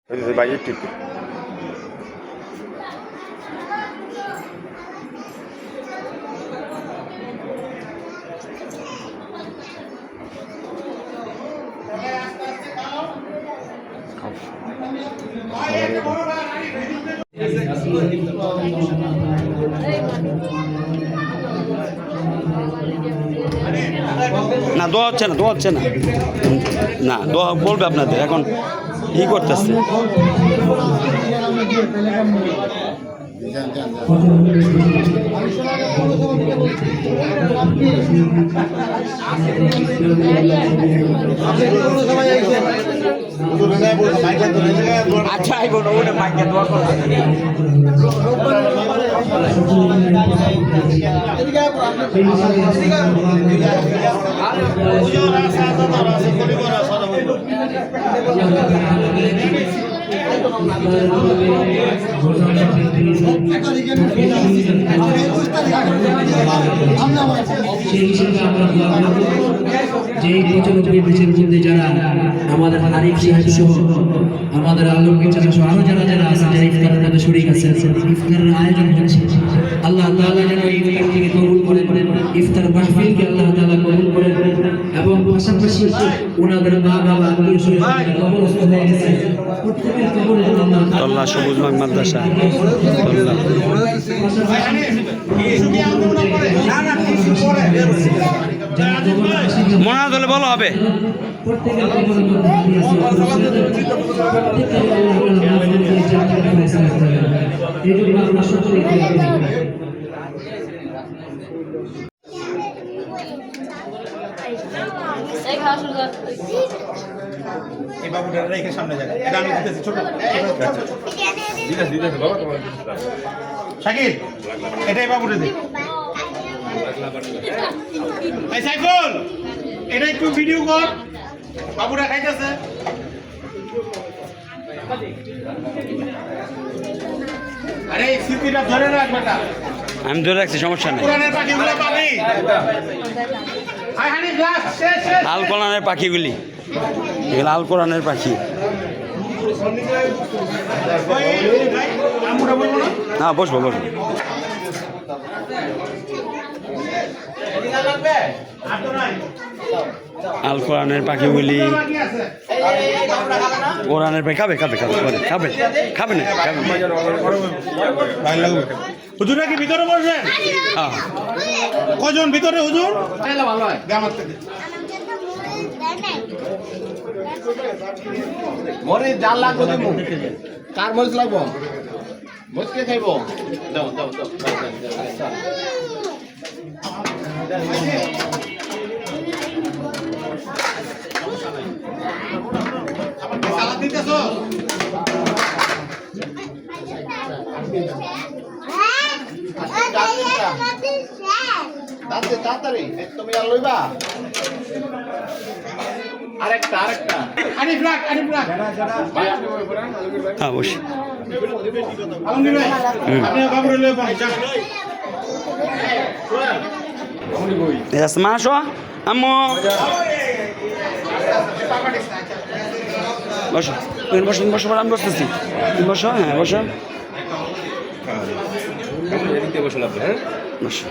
বাইরে ঠিক না দোয়া হচ্ছে না না দোয়া বলবে আপনাদের এখন ই করতেছে আচ্ছা যে 95 দেশের মধ্যে যারা আমাদের আরিফ সাহেব সহ আমাদের আলমগীর চাচা সহ আরো যারা যারা আছে যারা ইফতারের মধ্যে শরীক আছে ইফতারের আয়োজন হচ্ছে আল্লাহ তাআলা যেন ইফতার থেকে কবুল করেন ইফতার মাহফিলকে আল্লাহ তাআলা কবুল করেন এবং পাশাপাশি ওনাদের মা বাবা আত্মীয় স্বজন কবরস্থ হয়ে গেছে প্রত্যেকের কবরে আল্লাহ সবুজ বাগ মাদ্রাসা মনে হলে বলো হবে এই বাবুটা রেখে সামনে যাবে এটা আমি দিতেছি ছোট দিতেছি বাবা তোমার শাকিল এটাই বাবুটা দে এই সাইফুল এটা একটু ভিডিও কর বাবুরা খাইতেছে আরে স্মৃতিটা ধরে রাখ বেটা আমি ধরে রাখছি সমস্যা নেই কোরআনের পাখিগুলো পাবি হাই হানি গ্লাস শেষ শেষ আল কোরআনের পাখিগুলি এগুলো আল কোরআনের পাখি আমরা বলবো না না বসবো আল কোরআনের পাখিগুলি কোরআনের পাখি খাবে না হুজুর নাকি ভিতরে বসবেন কজন ভিতরে হুজুর ভালো হয় আমার থেকে মরিচ জাল লাগবে দেবো কার মরিচ লাগবো মরিচকে খাইব দাও সালাদ দিতেছ তাড়াতাড়ি তুমি আর লইবা আরেকটা আরিফ রাখ হ্যাঁ বসি আলমগীর ভাই আপনি বাবুরে লয়ে যান মা আসো আম্মু বসো বসো আমি বসতেছি বসো হ্যাঁ বসো বসো